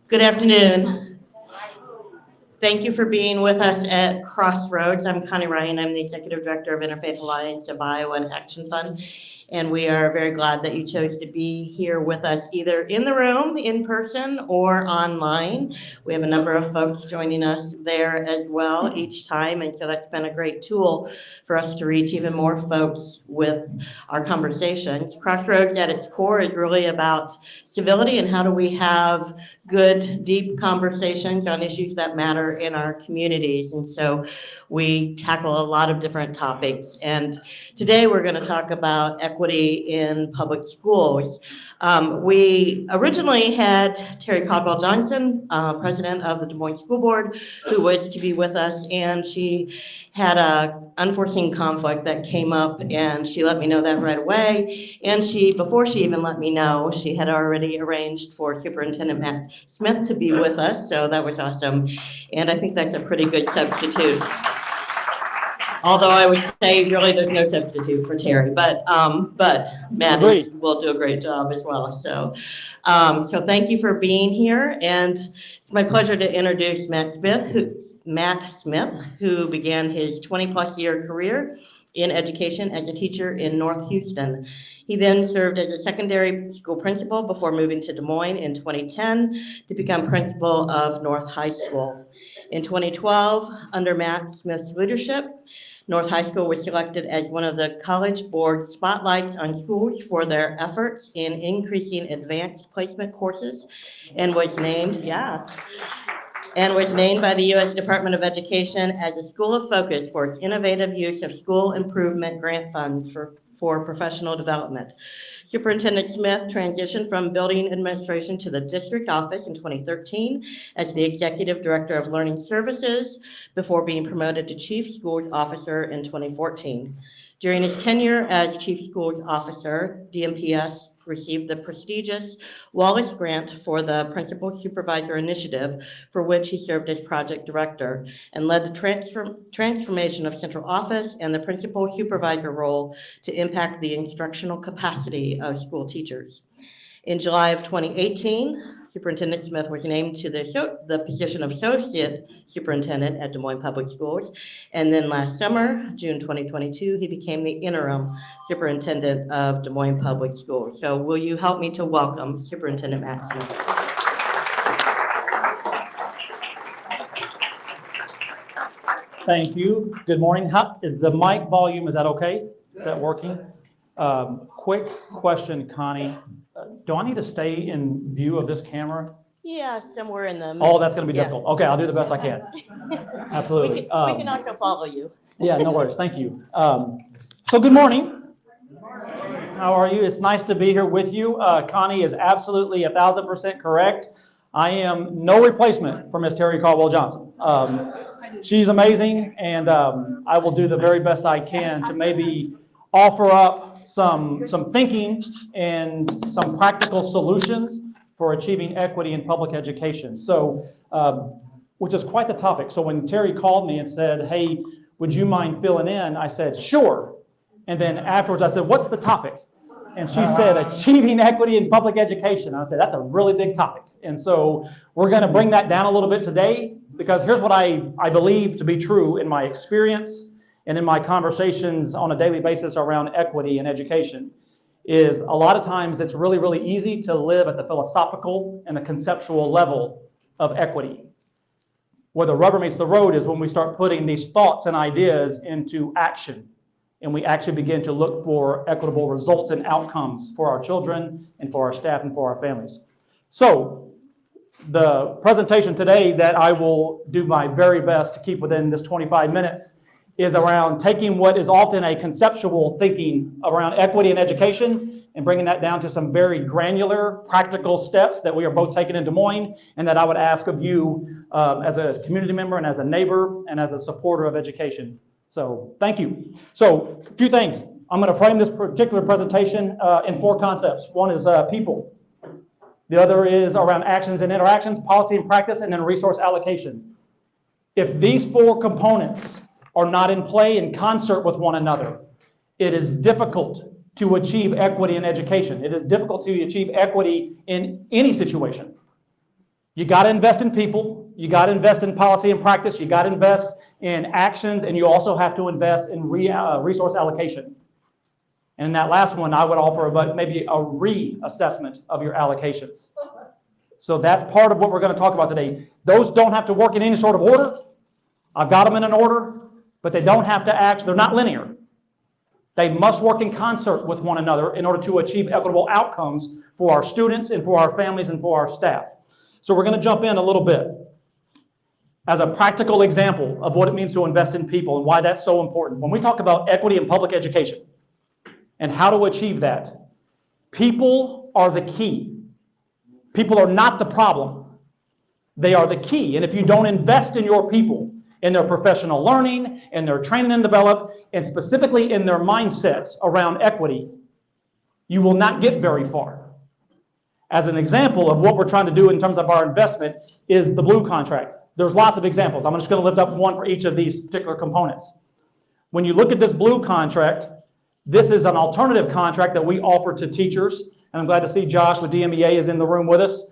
Good afternoon. Thank you for being with us at Crossroads. I'm Connie Ryan. I'm the Executive Director of Interfaith Alliance of Iowa and Action Fund. And we are very glad that you chose to be here with us either in the room, in person, or online. We have a number of folks joining us there as well each time. And so that's been a great tool for us to reach even more folks with our conversations. Crossroads at its core is really about civility and how do we have good, deep conversations on issues that matter in our communities. And so we tackle a lot of different topics. And today we're going to talk about equity in public schools. We originally had Terry Caldwell Johnson, president of the Des Moines School Board, who was to be with us, and she had an unforeseen conflict that came up, and she let me know that right away. And before she even let me know, she had already arranged for Superintendent Matt Smith to be with us, so that was awesome. And I think that's a pretty good substitute. Although I would say really there's no substitute for Terry, but Matt will do a great job as well. So thank you for being here, and it's my pleasure to introduce Matt Smith, who began his 20-plus year career in education as a teacher in North Houston. He then served as a secondary school principal before moving to Des Moines in 2010 to become principal of North High School. In 2012, under Matt Smith's leadership, North High School was selected as one of the College Board spotlights on schools for their efforts in increasing advanced placement courses, and was named by the U.S. Department of Education as a school of focus for its innovative use of school improvement grant funds for professional development. Superintendent Smith transitioned from building administration to the district office in 2013 as the Executive Director of Learning Services before being promoted to Chief Schools Officer in 2014. During his tenure as Chief Schools Officer, DMPS received the prestigious Wallace Grant for the Principal Supervisor Initiative, for which he served as Project Director, and led the transformation of central office and the Principal Supervisor role to impact the instructional capacity of school teachers. In July of 2018, Superintendent Smith was named to the position of Associate Superintendent at Des Moines Public Schools. And then last summer, June 2022, he became the interim Superintendent of Des Moines Public Schools. So will you help me to welcome Superintendent Matt Smith? Thank you. Good morning. Is the mic volume, is that okay? Is that working? Quick question, Connie. Do I need to stay in view of this camera? Yeah, somewhere in the... Oh, that's going to be difficult. Okay, I'll do the best I can. Absolutely. We can also follow you. Yeah, no worries. Thank you. So good morning. How are you? It's nice to be here with you. Connie is absolutely 1,000% correct. I am no replacement for Miss Terry Caldwell Johnson. She's amazing, and I will do the very best I can to maybe offer up some thinking and some practical solutions for achieving equity in public education. So, which is quite the topic. So when Terry called me and said, hey, would you mind filling in? I said, sure. And then afterwards I said, what's the topic? And she said, achieving equity in public education. I said, that's a really big topic. And so we're going to bring that down a little bit today, because here's what I believe to be true in my experience and in my conversations on a daily basis around equity in education, is a lot of times it's really, really easy to live at the philosophical and the conceptual level of equity. Where the rubber meets the road is when we start putting these thoughts and ideas into action, and we actually begin to look for equitable results and outcomes for our children and for our staff and for our families. So the presentation today that I will do my very best to keep within this 25 minutes is around taking what is often a conceptual thinking around equity in education and bringing that down to some very granular, practical steps that we are both taking in Des Moines, and that I would ask of you as a community member and as a neighbor and as a supporter of education. So thank you. So a few things. I'm going to frame this particular presentation in 4 concepts. One is people. The other is around actions and interactions, policy and practice, and then resource allocation. If these 4 components are not in play in concert with one another, it is difficult to achieve equity in education. It is difficult to achieve equity in any situation. You got to invest in people, you got to invest in policy and practice, you got to invest in actions, and you also have to invest in resource allocation. And in that last one, I would offer about maybe a reassessment of your allocations. So that's part of what we're going to talk about today. Those don't have to work in any sort of order. I've got them in an order, but they don't have to act, they're not linear. They must work in concert with one another in order to achieve equitable outcomes for our students and for our families and for our staff. So we're going to jump in a little bit as a practical example of what it means to invest in people and why that's so important. When we talk about equity in public education and how to achieve that, people are the key. People are not the problem. They are the key. And if you don't invest in your people, in their professional learning, in their training and development, and specifically in their mindsets around equity, you will not get very far. As an example of what we're trying to do in terms of our investment is the Blue contract. There's lots of examples. I'm just going to lift up one for each of these particular components. When you look at this Blue contract, this is an alternative contract that we offer to teachers, and I'm glad to see Josh with DMEA is in the room with us,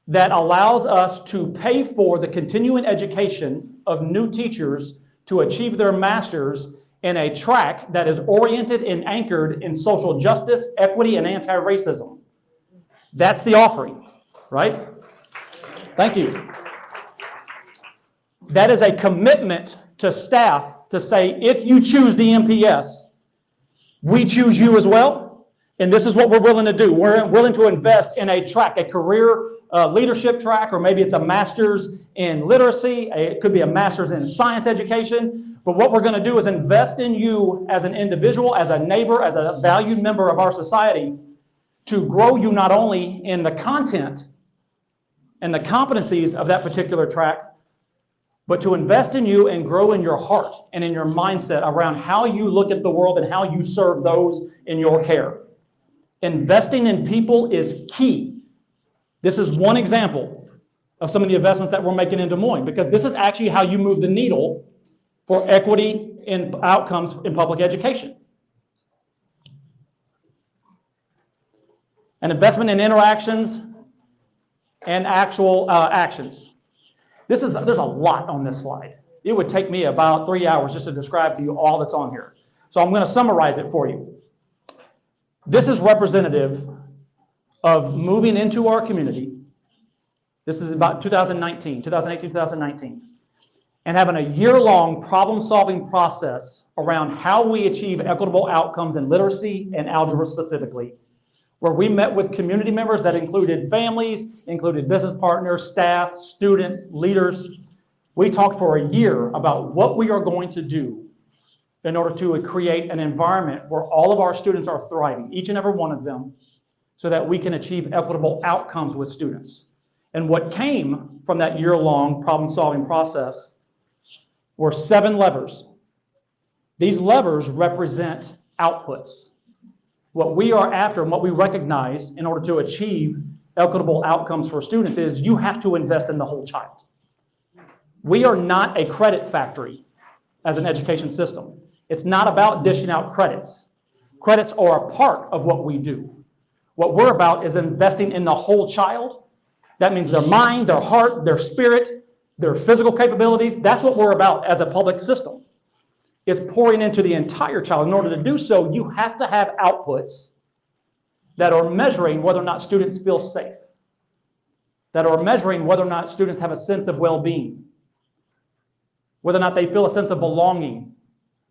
that allows us to pay for the continuing education of new teachers to achieve their master's in a track that is oriented and anchored in social justice, equity, and anti-racism. That's the offering, right? Thank you. That is a commitment to staff to say, if you choose DMPS, we choose you as well, and this is what we're willing to do. We're willing to invest in a track, a career leadership track, or maybe it's a master's in literacy, it could be a master's in science education, but what we're going to do is invest in you as an individual, as a neighbor, as a valued member of our society, to grow you not only in the content and the competencies of that particular track, but to invest in you and grow in your heart and in your mindset around how you look at the world and how you serve those in your care. Investing in people is key. This is one example of some of the investments that we're making in Des Moines, because this is actually how you move the needle for equity in outcomes in public education. An investment in interactions and actual actions. There's a lot on this slide. It would take me about 3 hours just to describe to you all that's on here. So I'm going to summarize it for you. This is representative of moving into our community. This is about 2018, 2019, and having a year-long problem-solving process around how we achieve equitable outcomes in literacy and algebra specifically, where we met with community members that included families, included business partners, staff, students, leaders. We talked for a year about what we are going to do in order to create an environment where all of our students are thriving, each and every one of them, so that we can achieve equitable outcomes with students. And what came from that year-long problem-solving process were 7 levers. These levers represent outputs. What we are after and what we recognize in order to achieve equitable outcomes for students is you have to invest in the whole child. We are not a credit factory as an education system. It's not about dishing out credits. Credits are a part of what we do. What we're about is investing in the whole child. That means their mind, their heart, their spirit, their physical capabilities. That's what we're about as a public system. It's pouring into the entire child. In order to do so, you have to have outputs that are measuring whether or not students feel safe, that are measuring whether or not students have a sense of well-being, whether or not they feel a sense of belonging.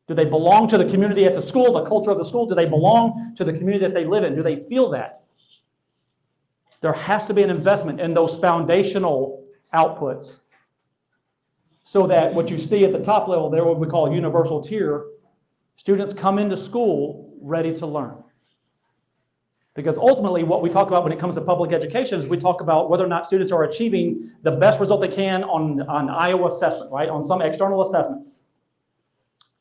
Do they belong to the community at the school, the culture of the school? Do they belong to the community that they live in? Do they feel that? There has to be an investment in those foundational outputs so that what you see at the top level there, what we call a universal tier, students come into school ready to learn. Because ultimately what we talk about when it comes to public education is we talk about whether or not students are achieving the best result they can on Iowa assessment, right? On some external assessment.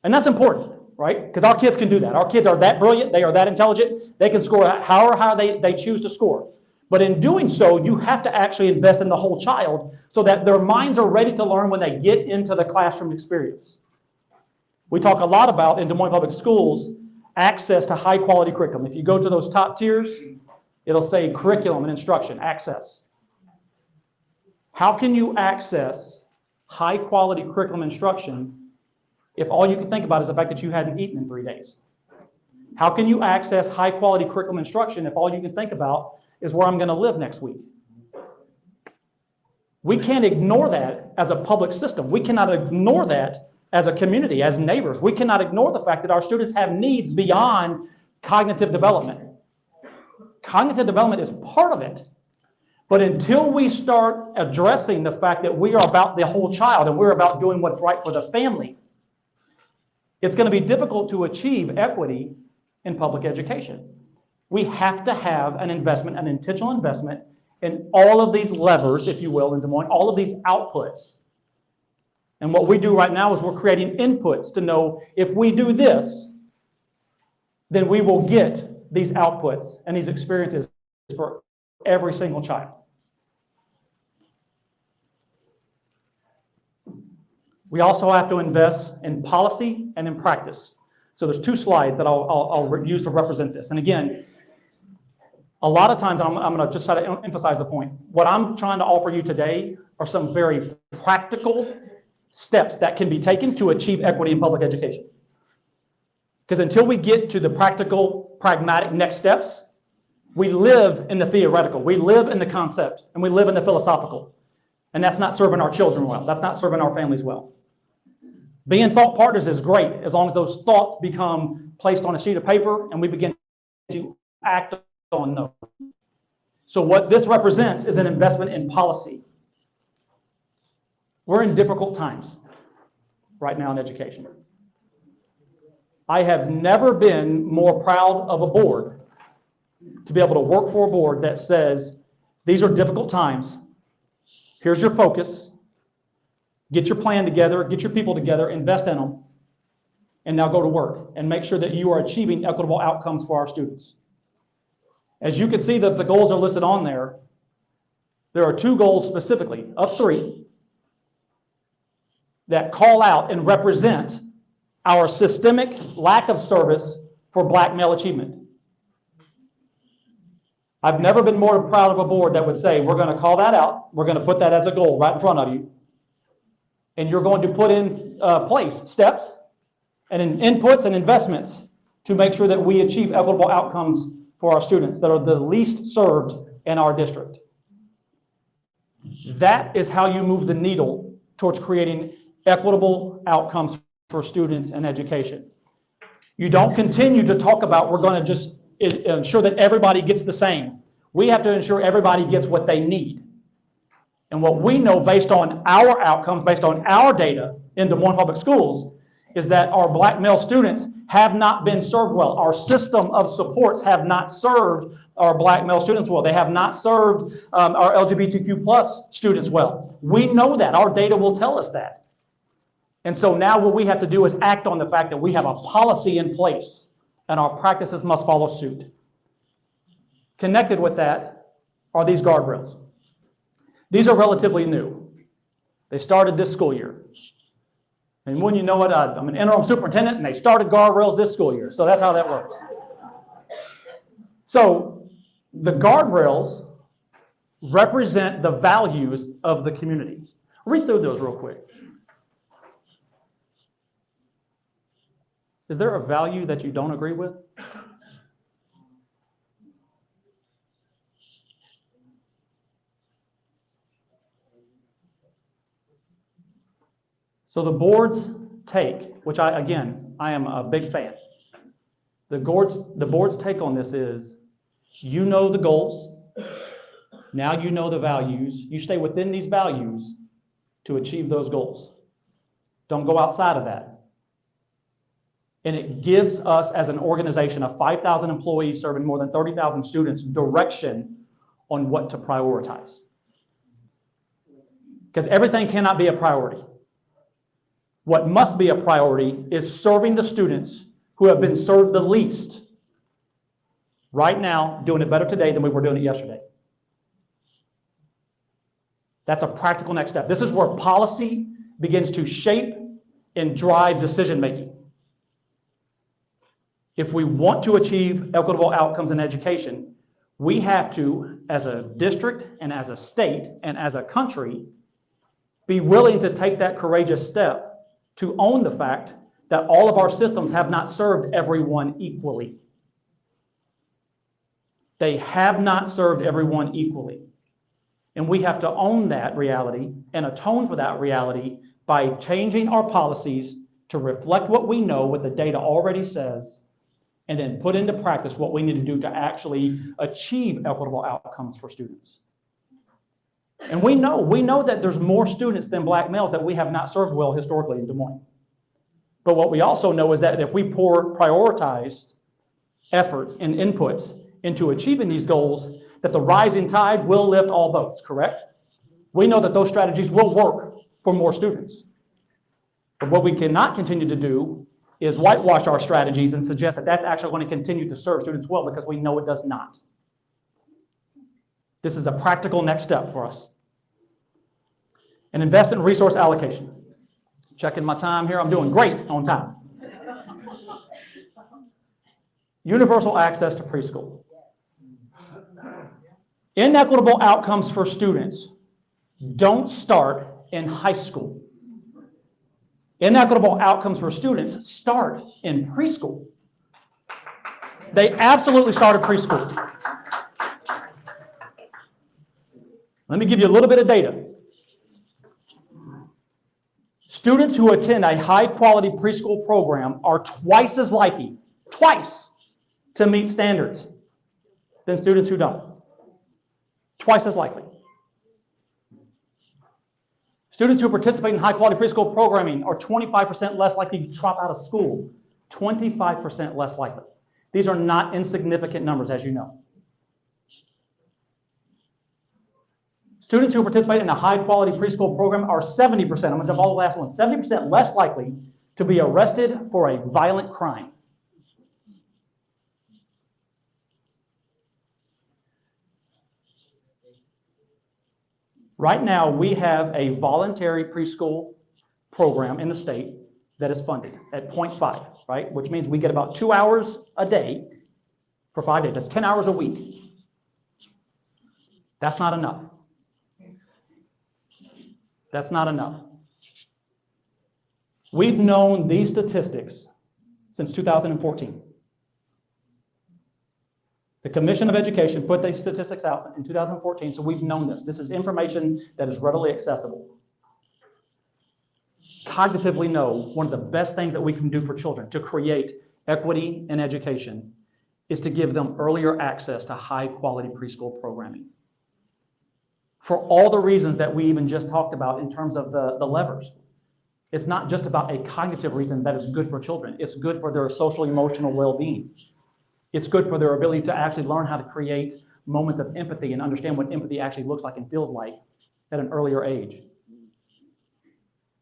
And that's important, right? Because our kids can do that. Our kids are that brilliant. They are that intelligent. They can score however high they choose to score. But in doing so, you have to actually invest in the whole child so that their minds are ready to learn when they get into the classroom experience. We talk a lot about, in Des Moines Public Schools, access to high quality curriculum. If you go to those top tiers, it'll say curriculum and instruction, access. How can you access high quality curriculum instruction if all you can think about is the fact that you hadn't eaten in 3 days? How can you access high quality curriculum instruction if all you can think about is where I'm going to live next week? We can't ignore that as a public system. We cannot ignore that as a community, as neighbors. We cannot ignore the fact that our students have needs beyond cognitive development. Cognitive development is part of it. But until we start addressing the fact that we are about the whole child and we're about doing what's right for the family, it's going to be difficult to achieve equity in public education. We have to have an investment, an intentional investment in all of these levers, if you will, in Des Moines, all of these outputs. And what we do right now is we're creating inputs to know if we do this, then we will get these outputs and these experiences for every single child. We also have to invest in policy and in practice. So there's 2 slides that I'll use to represent this. And again, a lot of times I'm going to just try to emphasize the point. What I'm trying to offer you today are some very practical steps that can be taken to achieve equity in public education. Because until we get to the practical, pragmatic next steps, we live in the theoretical, we live in the concept, and we live in the philosophical. And that's not serving our children well. That's not serving our families well. Being thought partners is great as long as those thoughts become placed on a sheet of paper and we begin to act on those. So what this represents is an investment in policy. We're in difficult times right now in education. I have never been more proud of a board to be able to work for a board that says, these are difficult times. Here's your focus. Get your plan together, get your people together, invest in them, and now go to work and make sure that you are achieving equitable outcomes for our students. As you can see that the goals are listed on there, there are 2 goals specifically of 3 that call out and represent our systemic lack of service for Black male achievement. I've never been more proud of a board that would say, we're going to call that out, we're going to put that as a goal right in front of you, and you're going to put in place steps and in inputs and investments to make sure that we achieve equitable outcomes for our students that are the least served in our district. That is how you move the needle towards creating equitable outcomes for students and education. You don't continue to talk about we're going to just ensure that everybody gets the same. We have to ensure everybody gets what they need. And what we know based on our outcomes, based on our data in Des Moines Public Schools, is that our Black male students have not been served well. Our system of supports have not served our Black male students well. They have not served our LGBTQ plus students well. We know that. Our data will tell us that. And so now what we have to do is act on the fact that we have a policy in place and our practices must follow suit. Connected with that are these guardrails. These are relatively new. They started this school year. And when you know it, I'm an interim superintendent, and they started guardrails this school year. So that's how that works. So the guardrails represent the values of the community. Read through those real quick. Is there a value that you don't agree with? So the board's take, which I am a big fan. The board's take on this is, you know the goals, now you know the values, you stay within these values to achieve those goals. Don't go outside of that. And it gives us as an organization of 5,000 employees serving more than 30,000 students direction on what to prioritize. Because everything cannot be a priority. What must be a priority is serving the students who have been served the least right now, doing it better today than we were doing it yesterday. That's a practical next step. This is where policy begins to shape and drive decision making. If we want to achieve equitable outcomes in education, we have to, as a district and as a state and as a country, be willing to take that courageous step to own the fact that all of our systems have not served everyone equally. They have not served everyone equally. And we have to own that reality and atone for that reality by changing our policies to reflect what we know, what the data already says, and then put into practice what we need to do to actually achieve equitable outcomes for students. And we know that there's more students than black males that we have not served well historically in Des Moines. But what we also know is that if we pour prioritized efforts and inputs into achieving these goals, that the rising tide will lift all boats, correct? We know that those strategies will work for more students. But what we cannot continue to do is whitewash our strategies and suggest that that's actually going to continue to serve students well, because we know it does not. This is a practical next step for us. And invest in resource allocation. Checking my time here, I'm doing great on time. Universal access to preschool. Inequitable outcomes for students don't start in high school. Inequitable outcomes for students start in preschool. They absolutely start at preschool. Let me give you a little bit of data. Students who attend a high-quality preschool program are twice as likely, to meet standards than students who don't. Twice as likely. Students who participate in high-quality preschool programming are 25% less likely to drop out of school. 25% less likely. These are not insignificant numbers, as you know. Students who participate in a high-quality preschool program are 70%, I'm going to jump all the last one, 70% less likely to be arrested for a violent crime. Right now, we have a voluntary preschool program in the state that is funded at 0.5, right? Which means we get about 2 hours a day for 5 days. That's 10 hours a week. That's not enough. That's not enough. We've known these statistics since 2014. The Commission of Education put these statistics out in 2014, so we've known this. This is information that is readily accessible. Cognitively know one of the best things that we can do for children to create equity in education is to give them earlier access to high-quality preschool programming. For all the reasons that we even just talked about in terms of the levers. It's not just about a cognitive reason that is good for children. It's good for their social emotional well-being. It's good for their ability to actually learn how to create moments of empathy and understand what empathy actually looks like and feels like at an earlier age.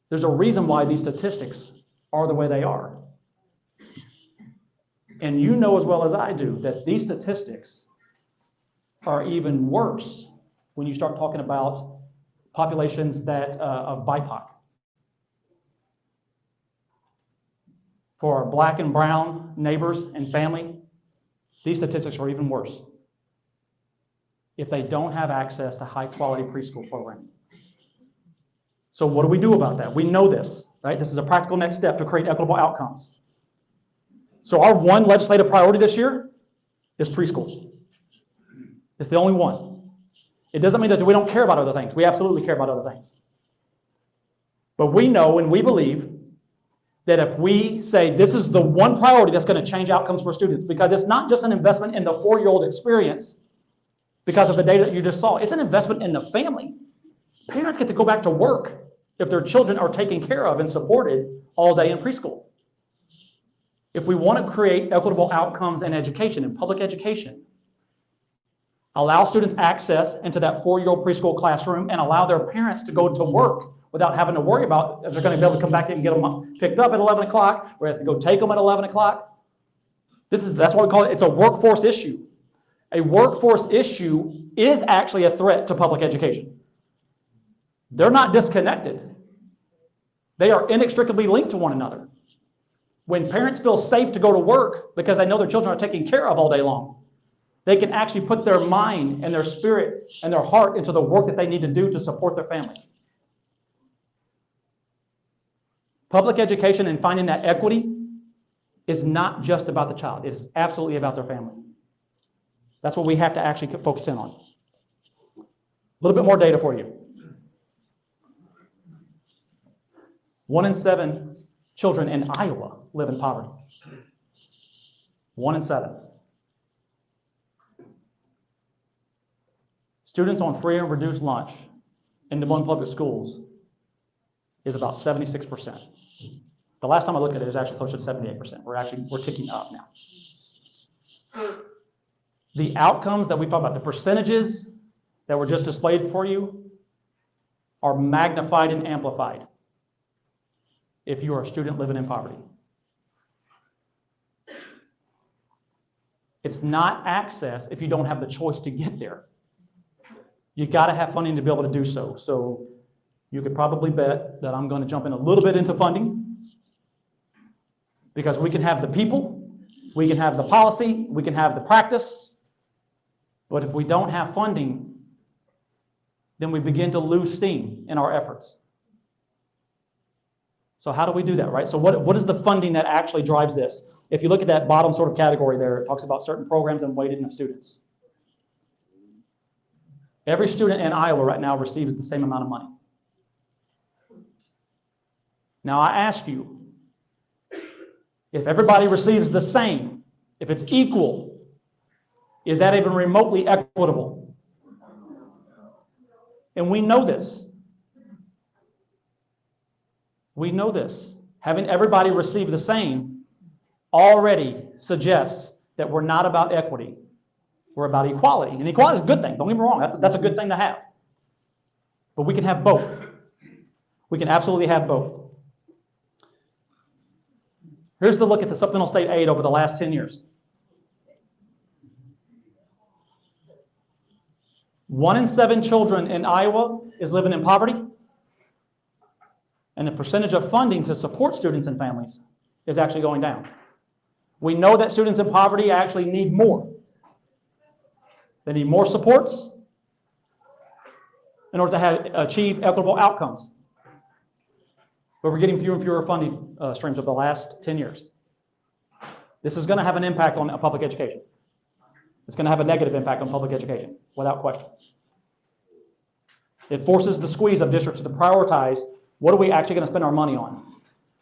There's a reason why these statistics are the way they are. And you know as well as I do that these statistics are even worse when you start talking about populations that of BIPOC. For our black and brown neighbors and family, these statistics are even worse if they don't have access to high-quality preschool programming. So what do we do about that? We know this, right? This is a practical next step to create equitable outcomes. So our one legislative priority this year is preschool. It's the only one. It doesn't mean that we don't care about other things. We absolutely care about other things. But we know and we believe that if we say this is the one priority that's going to change outcomes for students, because it's not just an investment in the 4-year-old experience because of the data that you just saw, it's an investment in the family. Parents get to go back to work if their children are taken care of and supported all day in preschool. If we want to create equitable outcomes in education, in public education, allow students access into that 4-year-old preschool classroom and allow their parents to go to work without having to worry about if they're going to be able to come back and get them picked up at 11 o'clock, or have to go take them at 11 o'clock. That's what we call it. It's a workforce issue. A workforce issue is actually a threat to public education. They're not disconnected. They are inextricably linked to one another. When parents feel safe to go to work because they know their children are taken care of all day long, they can actually put their mind and their spirit and their heart into the work that they need to do to support their families. Public education and finding that equity is not just about the child. It's absolutely about their family. That's what we have to actually focus in on. A little bit more data for you. 1 in 7 children in Iowa live in poverty. 1 in 7. Students on free and reduced lunch in Des Moines Public Schools is about 76%. The last time I looked at it, it was actually closer to 78%. We're ticking up now. The outcomes that we talk about, the percentages that were just displayed for you, are magnified and amplified if you are a student living in poverty. It's not access if you don't have the choice to get there. You got to have funding to be able to do so. So you could probably bet that I'm going to jump in a little bit into funding, because we can have the people, we can have the policy, we can have the practice, but if we don't have funding, then we begin to lose steam in our efforts. So how do we do that, right? So what is the funding that actually drives this? If you look at that bottom sort of category there, it talks about certain programs and weighting of students. Every student in Iowa right now receives the same amount of money. Now I ask you, if everybody receives the same, if it's equal, is that even remotely equitable? And we know this. We know this. Having everybody receive the same already suggests that we're not about equity. We're about equality. And equality is a good thing. Don't get me wrong. That's a good thing to have. But we can have both. We can absolutely have both. Here's the look at the supplemental state aid over the last 10 years. 1 in 7 children in Iowa is living in poverty. And the percentage of funding to support students and families is actually going down. We know that students in poverty actually need more. They need more supports in order to achieve equitable outcomes. But we're getting fewer and fewer funding streams over the last 10 years. This is going to have an impact on public education. It's going to have a negative impact on public education, without question. It forces the squeeze of districts to prioritize, what are we actually going to spend our money on?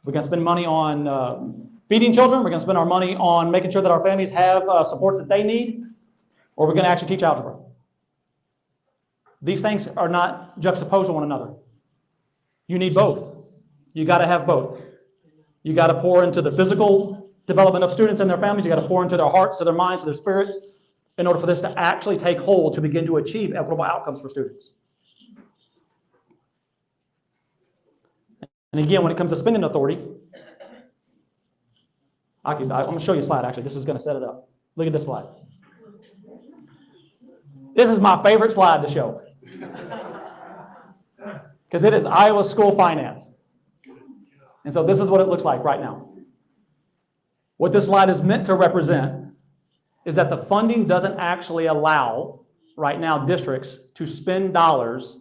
We're going to spend money on feeding children. We're going to spend our money on making sure that our families have supports that they need, or we're going to actually teach algebra. These things are not juxtaposed to one another. You need both. You got to have both. You got to pour into the physical development of students and their families. You got to pour into their hearts, to their minds, to their spirits, in order for this to actually take hold to begin to achieve equitable outcomes for students. And again, when it comes to spending authority, I'm going to show you a slide, actually. This is going to set it up. Look at this slide. This is my favorite slide to show, because it is Iowa school finance. And so this is what it looks like right now. What this slide is meant to represent is that the funding doesn't actually allow, right now, districts to spend dollars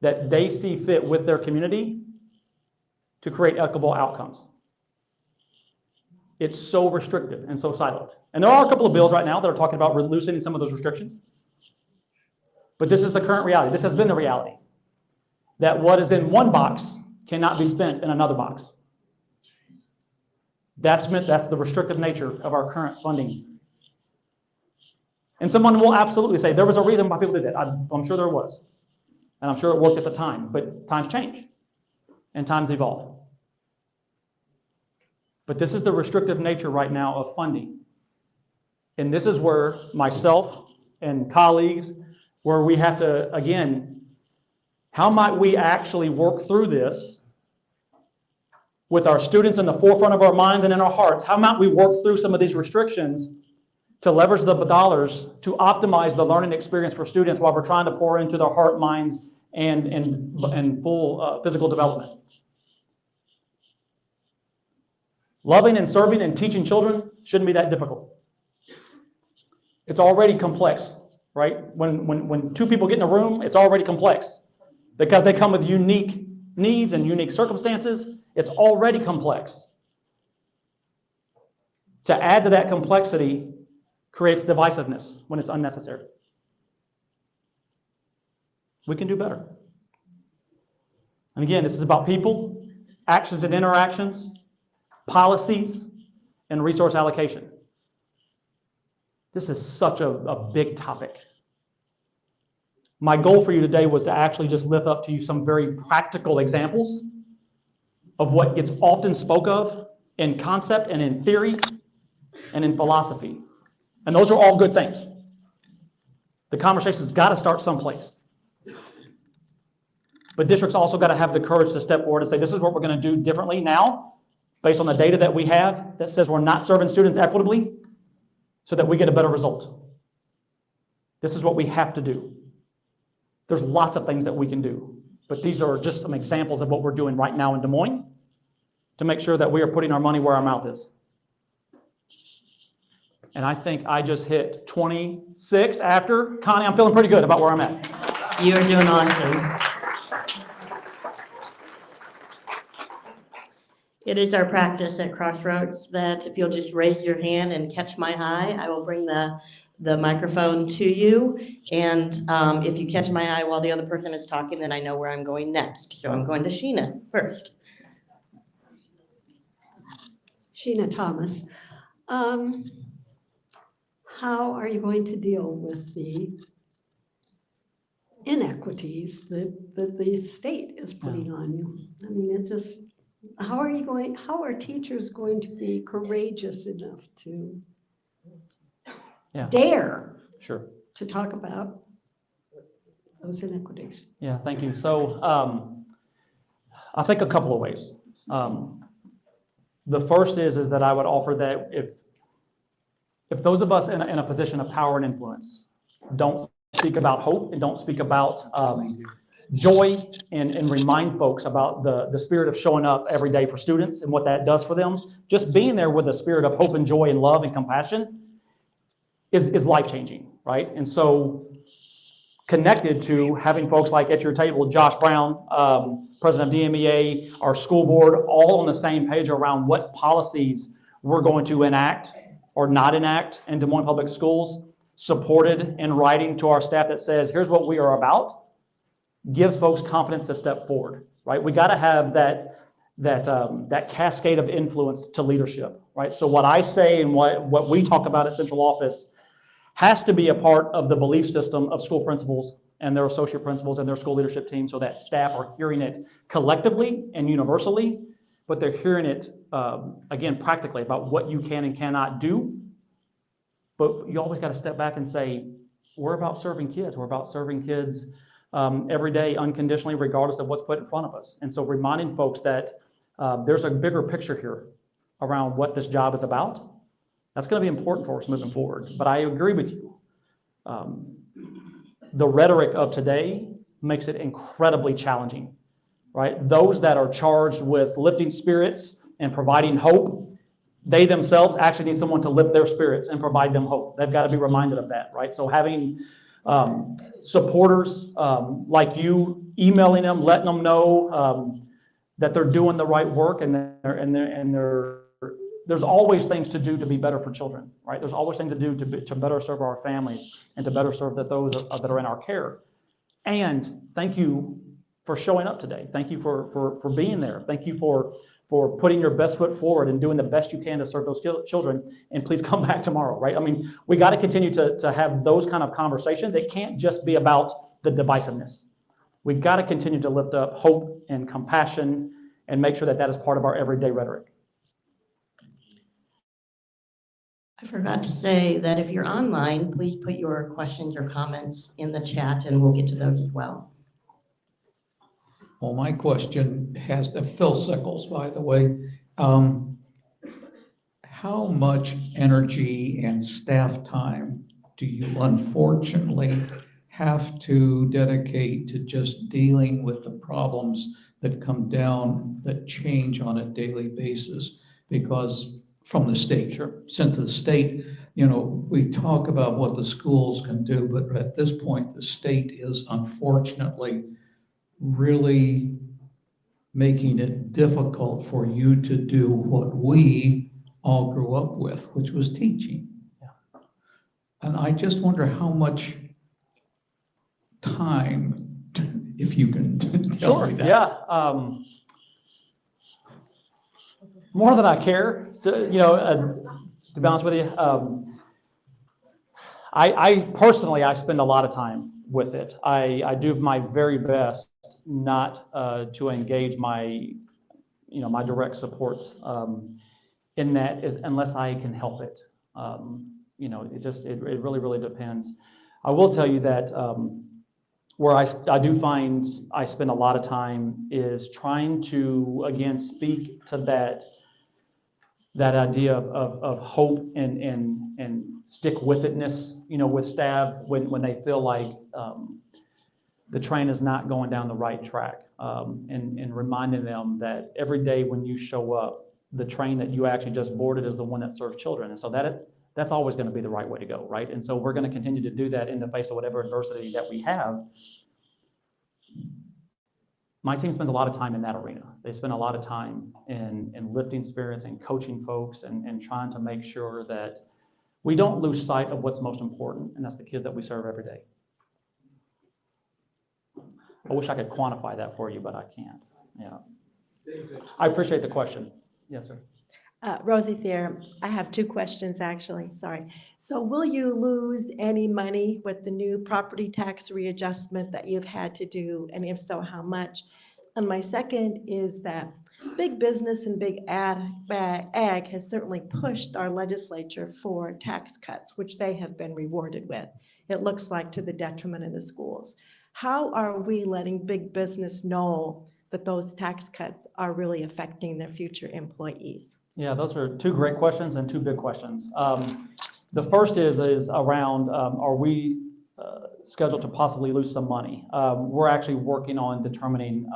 that they see fit with their community to create equitable outcomes. It's so restrictive and so siloed. And there are a couple of bills right now that are talking about loosening some of those restrictions. But this is the current reality. This has been the reality, that what is in one box cannot be spent in another box. That's the restrictive nature of our current funding. And someone will absolutely say, there was a reason why people did that. I'm sure there was. And I'm sure it worked at the time. But times change. And times evolve. But this is the restrictive nature right now of funding. And this is where myself and colleagues, where we have to, again, how might we actually work through this with our students in the forefront of our minds and in our hearts? How might we work through some of these restrictions to leverage the dollars to optimize the learning experience for students while we're trying to pour into their heart, minds, and full physical development? Loving and serving and teaching children shouldn't be that difficult. It's already complex, right? When two people get in a room, it's already complex because they come with unique needs and unique circumstances. It's already complex. To add to that complexity creates divisiveness when it's unnecessary. We can do better. And again, this is about people, actions and interactions, policies, and resource allocation. This is such a big topic. My goal for you today was to actually just lift up to you some very practical examples of what gets often spoke of in concept and in theory and in philosophy. And those are all good things. The conversation's got to start someplace. But districts also got to have the courage to step forward and say, this is what we're going to do differently now, based on the data that we have that says we're not serving students equitably, so that we get a better result. This is what we have to do. There's lots of things that we can do, but these are just some examples of what we're doing right now in Des Moines to make sure that we are putting our money where our mouth is. And I think I just hit 26 after. Connie, I'm feeling pretty good about where I'm at. You're doing awesome. It is our practice at Crossroads that if you'll just raise your hand and catch my eye, I will bring the microphone to you. And if you catch my eye while the other person is talking, then I know where I'm going next. So I'm going to Sheena first. Sheena Thomas. How are you going to deal with the inequities that the state is putting on you? I mean, it just, how are teachers going to be courageous enough to dare to talk about those inequities? Yeah, thank you. So I think a couple of ways. The first is that I would offer that if those of us in a position of power and influence don't speak about hope and don't speak about joy and remind folks about the spirit of showing up every day for students and what that does for them, just being there with a spirit of hope and joy and love and compassion is life-changing, right? And so connected to having folks like at your table, Josh Brown, president of DMEA, our school board, all on the same page around what policies we're going to enact or not enact in Des Moines Public Schools, supported in writing to our staff that says, here's what we are about, gives folks confidence to step forward, right? We got to have that cascade of influence to leadership, right? So what I say and what we talk about at central office has to be a part of the belief system of school principals and their associate principals and their school leadership team, so that staff are hearing it collectively and universally, but they're hearing it, again, practically about what you can and cannot do. But you always got to step back and say, we're about serving kids. We're about serving kids every day unconditionally, regardless of what's put in front of us. And so reminding folks that there's a bigger picture here around what this job is about. That's going to be important for us moving forward. But I agree with you. The rhetoric of today makes it incredibly challenging, right? Those that are charged with lifting spirits and providing hope, they themselves actually need someone to lift their spirits and provide them hope. They've got to be reminded of that, right? So having supporters like you, emailing them, letting them know that they're doing the right work, and there's always things to do to be better for children, right? There's always things to do to better serve our families and to better serve those that are in our care. And thank you for showing up today. Thank you for being there. Thank you for putting your best foot forward and doing the best you can to serve those children. And please come back tomorrow, right? I mean, we got to continue to have those kind of conversations. It can't just be about the divisiveness. We've got to continue to lift up hope and compassion and make sure that is part of our everyday rhetoric. I forgot to say that if you're online, please put your questions or comments in the chat and we'll get to those as well. Well, my question has to Phil Sickles, by the way. How much energy and staff time do you unfortunately have to dedicate to just dealing with the problems that come down that change on a daily basis? because from the state. Sure. Since the state, we talk about what the schools can do, but at this point, the state is unfortunately really making it difficult for you to do what we all grew up with, which was teaching. Yeah. And I just wonder how much time, if you can tell me that. Yeah. More than I care, to be honest with you. I personally, I spend a lot of time with it. I do my very best not to engage my direct supports in that unless I can help it. It really, really depends. I will tell you that where I do find I spend a lot of time is trying to, again, speak to that idea of hope and stick with itness, with staff when they feel like the train is not going down the right track, and reminding them that every day when you show up, the train that you actually just boarded is the one that serves children. And so that's always going to be the right way to go, right? And so we're going to continue to do that in the face of whatever adversity that we have. My team spends a lot of time in that arena. They spend a lot of time in lifting spirits and coaching folks and trying to make sure that we don't lose sight of what's most important, and that's the kids that we serve every day. I wish I could quantify that for you, but I can't. Yeah. I appreciate the question. Yes, sir. Rosie Thayer, I have two questions actually, sorry. So will you lose any money with the new property tax readjustment that you've had to do? And if so, how much? And my second is that big business and big ag has certainly pushed our legislature for tax cuts, which they have been rewarded with. It looks like to the detriment of the schools. How are we letting big business know that those tax cuts are really affecting their future employees? Yeah, those are two great questions and two big questions. The first is around, are we scheduled to possibly lose some money? We're actually working on determining,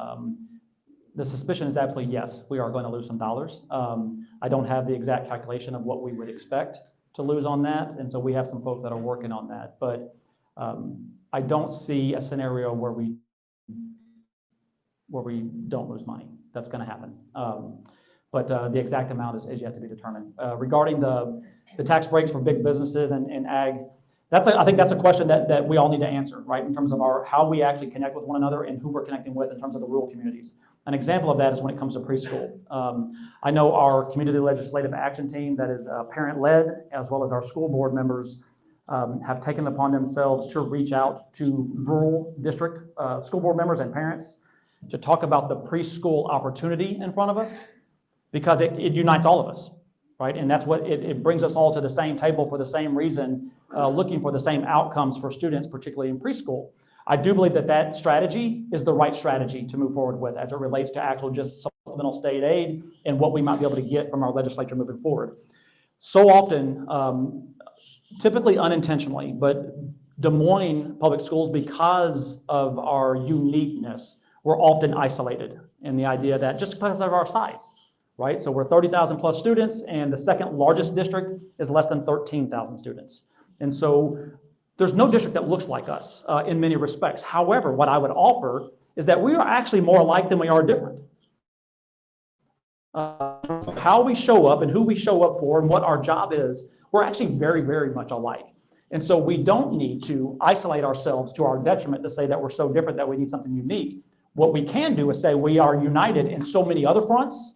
the suspicion is absolutely yes, we are going to lose some dollars. I don't have the exact calculation of what we would expect to lose on that, and so we have some folks that are working on that. But I don't see a scenario where we don't lose money. That's going to happen. But the exact amount is yet to be determined. Regarding the tax breaks for big businesses and ag, I think that's a question that we all need to answer, right? In terms of how we actually connect with one another and who we're connecting with in terms of the rural communities. An example of that is when it comes to preschool. I know our community legislative action team that is parent-led, as well as our school board members, have taken upon themselves to reach out to rural district school board members and parents to talk about the preschool opportunity in front of us, because it unites all of us, right? And that's what it brings us all to the same table for the same reason, looking for the same outcomes for students, particularly in preschool. I do believe that strategy is the right strategy to move forward with as it relates to actual just supplemental state aid and what we might be able to get from our legislature moving forward. So often, typically unintentionally, but Des Moines Public Schools, because of our uniqueness, we're often isolated in the idea that just because of our size, right? So we're 30,000 plus students, and the second largest district is less than 13,000 students. And so there's no district that looks like us in many respects. However, what I would offer is that we are actually more alike than we are different. How we show up and who we show up for and what our job is, we're actually very, very much alike. And so we don't need to isolate ourselves to our detriment to say that we're so different that we need something unique. What we can do is say we are united in so many other fronts,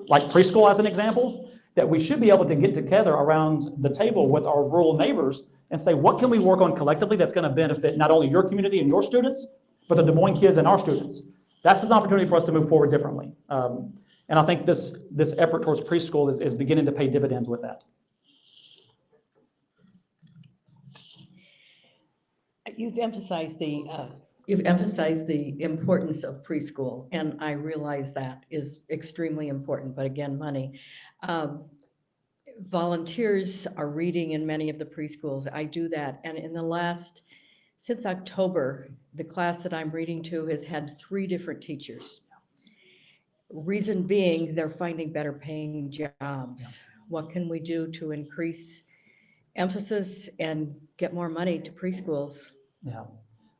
like preschool as an example, that we should be able to get together around the table with our rural neighbors and say, what can we work on collectively that's going to benefit not only your community and your students, but the Des Moines kids and our students. That's an opportunity for us to move forward differently. And I think this effort towards preschool is beginning to pay dividends with that. You've emphasized the importance of preschool, and I realize that is extremely important, but again, money. Volunteers are reading in many of the preschools. I do that, and since October, the class that I'm reading to has had 3 different teachers. Reason being, they're finding better paying jobs. What can we do to increase emphasis and get more money to preschools? Yeah,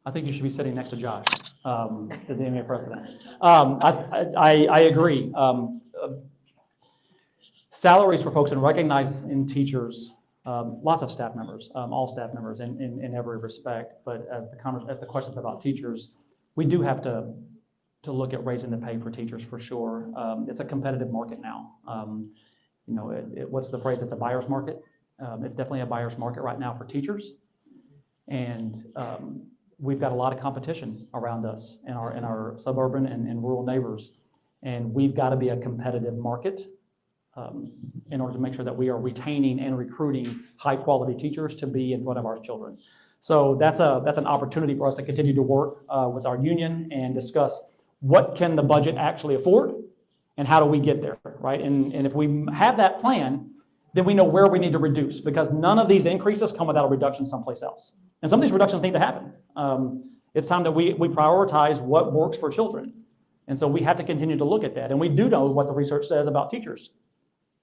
I think you should be sitting next to Josh, the DMA president. I agree. Salaries for folks, and recognize in teachers, lots of staff members, all staff members in every respect. But as the questions about teachers, we do have to look at raising the pay for teachers for sure. It's a competitive market now. You know, what's the phrase? It's a buyer's market. It's definitely a buyer's market right now for teachers. And we've got a lot of competition around us in our suburban and rural neighbors. And we've got to be a competitive market in order to make sure that we are retaining and recruiting high quality teachers to be in front of our children. So that's an opportunity for us to continue to work with our union and discuss what can the budget actually afford and how do we get there, right? And if we have that plan, then we know where we need to reduce, because none of these increases come without a reduction someplace else. And some of these reductions need to happen. It's time that we prioritize what works for children. And so we have to continue to look at that. And we do know what the research says about teachers,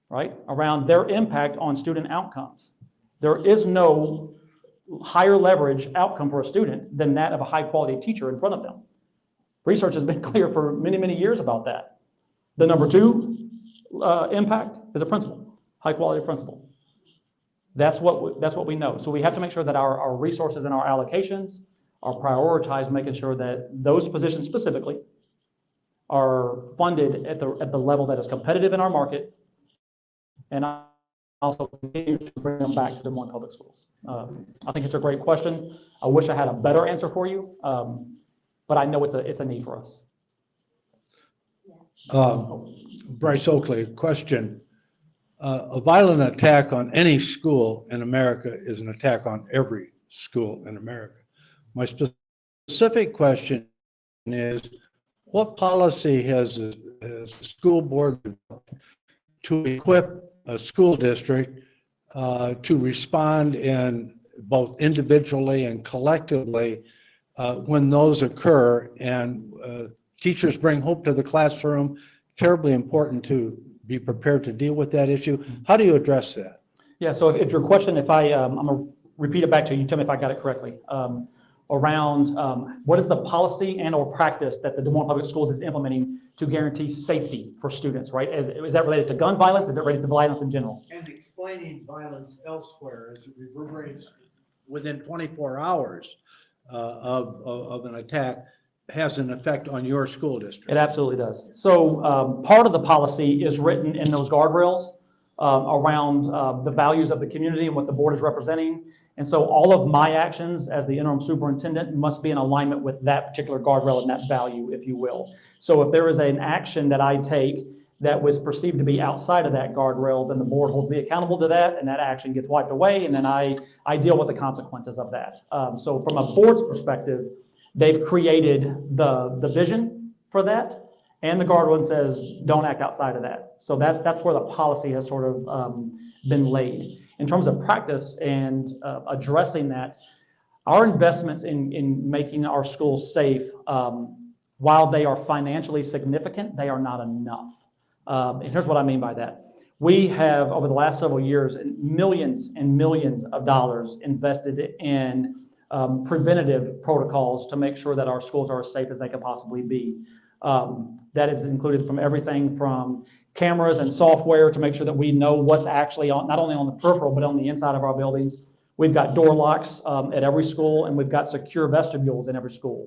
right? Around their impact on student outcomes. There is no higher leverage outcome for a student than that of a high quality teacher in front of them. Research has been clear for many, many years about that. The number two impact is a principal, high quality principal. That's what we know. So we have to make sure that our resources and our allocations are prioritized, making sure that those positions specifically are funded at the level that is competitive in our market, and also continue to bring them back to Des Moines Public Schools. I think it's a great question. I wish I had a better answer for you, but I know it's a need for us. Bryce Oakley, question. A violent attack on any school in America is an attack on every school in America. My specific question is, what policy has the school board to equip a school district to respond in both individually and collectively when those occur? And teachers bring hope to the classroom. Terribly important to be prepared to deal with that issue. How do you address that? Yeah, so if your question, I'm going to repeat it back to you, tell me if I got it correctly. Around what is the policy and or practice that the Des Moines Public Schools is implementing to guarantee safety for students, right? Is that related to gun violence? Is it related to violence in general? And explaining violence elsewhere as it reverberates within 24 hours of an attack has an effect on your school district. It absolutely does. So part of the policy is written in those guardrails around the values of the community and what the board is representing. And so all of my actions as the interim superintendent must be in alignment with that particular guardrail and that value, if you will. So if there is an action that I take that was perceived to be outside of that guardrail, then the board holds me accountable to that, and that action gets wiped away, and then I deal with the consequences of that. So from a board's perspective, they've created the vision for that, and the guardrail says don't act outside of that. So that's where the policy has sort of been laid. In terms of practice and addressing that, our investments in making our schools safe, while they are financially significant, they are not enough. And here's what I mean by that. We have, over the last several years, millions and millions of dollars invested in preventative protocols to make sure that our schools are as safe as they can possibly be. That is included from everything from cameras and software to make sure that we know what's actually on, not only on the peripheral, but on the inside of our buildings. We've got door locks at every school, and we've got secure vestibules in every school.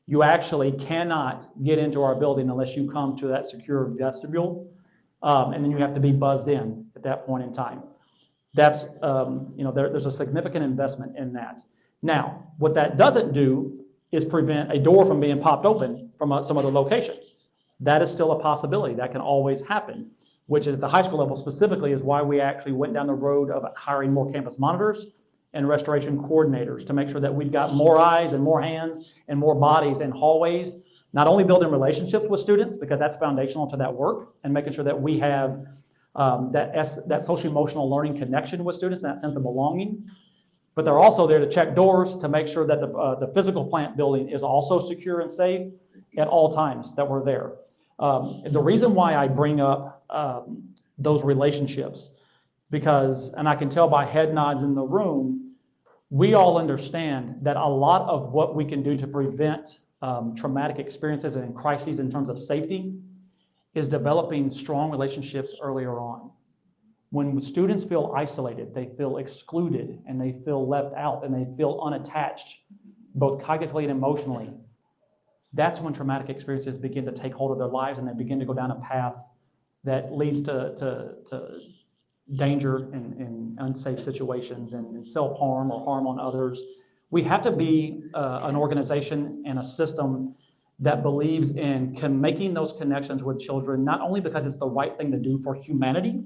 You actually cannot get into our building unless you come to that secure vestibule, and then you have to be buzzed in at that point in time. That's, there's a significant investment in that. Now, what that doesn't do is prevent a door from being popped open from some other location. That is still a possibility. That can always happen, which is at the high school level specifically is why we actually went down the road of hiring more campus monitors and restoration coordinators to make sure that we've got more eyes and more hands and more bodies in hallways, not only building relationships with students, because that's foundational to that work, and making sure that we have that social emotional learning connection with students and that sense of belonging. But they're also there to check doors to make sure that the physical plant building is also secure and safe at all times that we're there. The reason why I bring up those relationships, because, and I can tell by head nods in the room, we all understand that a lot of what we can do to prevent traumatic experiences and crises in terms of safety is developing strong relationships earlier on. When students feel isolated, they feel excluded, and they feel left out, and they feel unattached, both cognitively and emotionally, that's when traumatic experiences begin to take hold of their lives, and they begin to go down a path that leads to danger and unsafe situations and self-harm or harm on others. We have to be an organization and a system that believes in making those connections with children, not only because it's the right thing to do for humanity,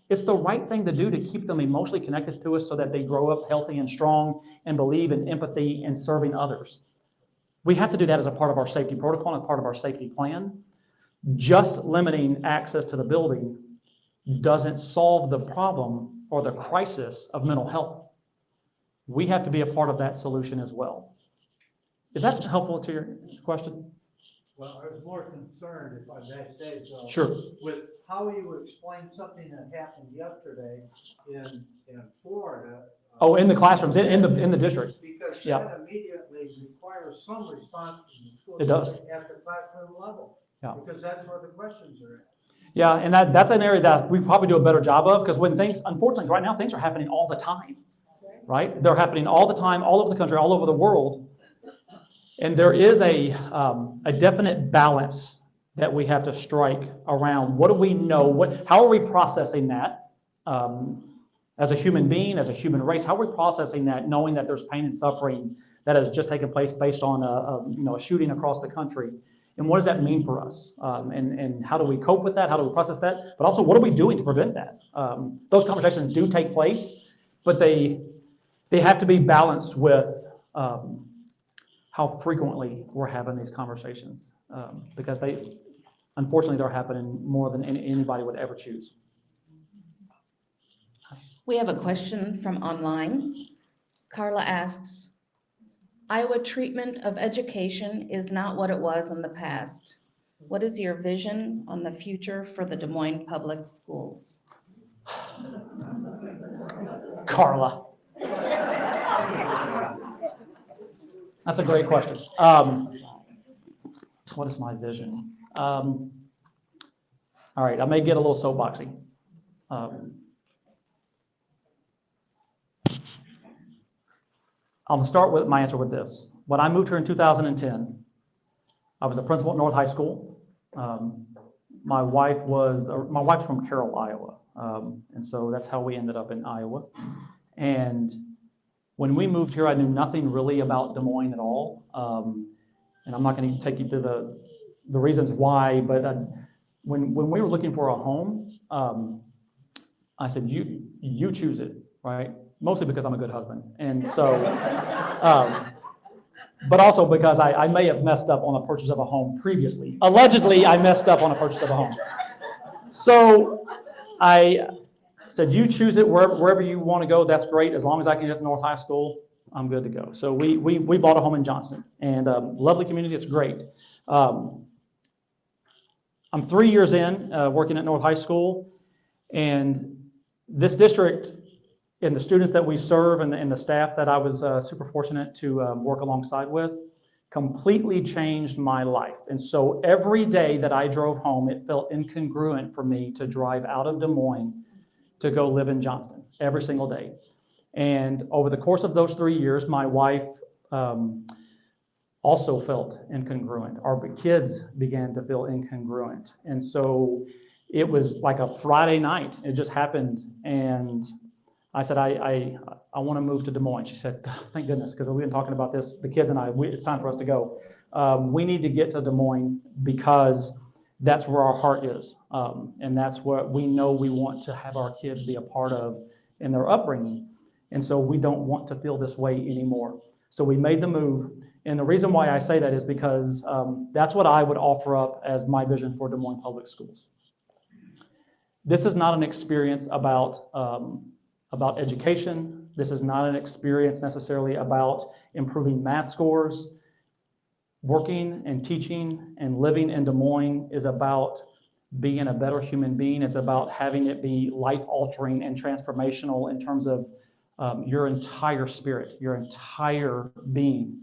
it's the right thing to do to keep them emotionally connected to us so that they grow up healthy and strong and believe in empathy and serving others. We have to do that as a part of our safety protocol and part of our safety plan. Just limiting access to the building doesn't solve the problem or the crisis of mental health. We have to be a part of that solution as well. Is that helpful to your question? Well, I was more concerned, if I may say so. Sure. With how you explain something that happened yesterday in Florida. Oh, in the classrooms, in the district. Because Yeah. that immediately requires some response from the school. It does. At the classroom level. Yeah. Because that's where the questions are at. Yeah, and that's an area that we probably do a better job of, because when things, unfortunately, right now, things are happening all the time, right? They're happening all the time, all over the country, all over the world. And there is a definite balance that we have to strike around what do we know, how are we processing that as a human being, as a human race, how are we processing that, knowing that there's pain and suffering that has just taken place based on a shooting across the country. And what does that mean for us? And how do we cope with that? How do we process that? But also, what are we doing to prevent that? Those conversations do take place, but they have to be balanced with how frequently we're having these conversations, because unfortunately, they're happening more than anybody would ever choose. We have a question from online. Carla asks, Iowa treatment of education is not what it was in the past. What is your vision on the future for the Des Moines Public Schools? Carla. That's a great question. What is my vision? All right, I may get a little soapboxy. I'll start with my answer with this. When I moved here in 2010, I was a principal at North High School. My wife's from Carroll, Iowa. And so that's how we ended up in Iowa. And when we moved here, I knew nothing really about Des Moines at all. And I'm not going to take you through the reasons why, but when we were looking for a home, I said, you choose it, right? Mostly because I'm a good husband. And so, but also because I may have messed up on the purchase of a home previously. Allegedly, I messed up on a purchase of a home. So I said, you choose it wherever you want to go. That's great. As long as I can get to North High School, I'm good to go. So we bought a home in Johnston, and lovely community. It's great. I'm 3 years in working at North High School, and this district and the students that we serve and the staff that I was super fortunate to work alongside with completely changed my life. And so every day that I drove home, it felt incongruent for me to drive out of Des Moines to go live in Johnston every single day. And over the course of those 3 years, my wife also felt incongruent. Our kids began to feel incongruent. And so it was like a Friday night. It just happened. And I said, I want to move to Des Moines. She said, thank goodness, because we've been talking about this, the kids and I, it's time for us to go. We need to get to Des Moines because that's where our heart is. And that's what we know we want to have our kids be a part of in their upbringing. And so we don't want to feel this way anymore. So we made the move. And the reason why I say that is because that's what I would offer up as my vision for Des Moines Public Schools. This is not an experience about education. This is not an experience necessarily about improving math scores. Working and teaching and living in Des Moines is about being a better human being. It's about having it be life-altering and transformational in terms of your entire spirit, your entire being.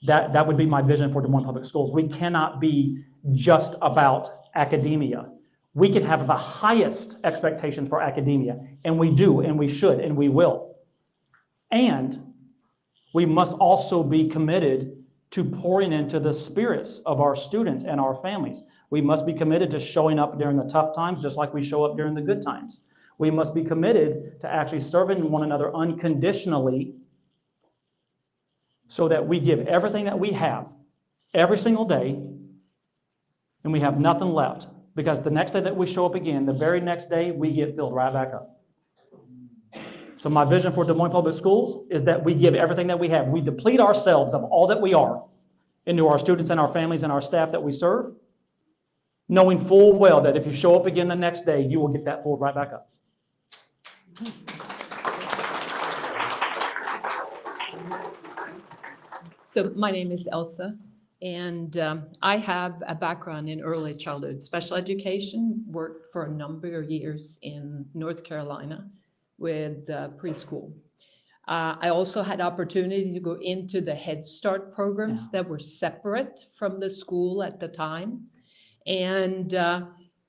That would be my vision for Des Moines Public Schools. We cannot be just about academia. We can have the highest expectations for academia, and we do, and we should, and we will. And we must also be committed to pouring into the spirits of our students and our families. We must be committed to showing up during the tough times, just like we show up during the good times. We must be committed to actually serving one another unconditionally, so that we give everything that we have every single day, and we have nothing left. Because the next day that we show up again, the very next day, we get filled right back up. So my vision for Des Moines Public Schools is that we give everything that we have. We deplete ourselves of all that we are into our students and our families and our staff that we serve, knowing full well that if you show up again the next day, you will get that filled right back up. So my name is Elsa, and I have a background in early childhood special education, worked for a number of years in North Carolina with preschool. I also had opportunity to go into the Head Start programs that were separate from the school at the time, and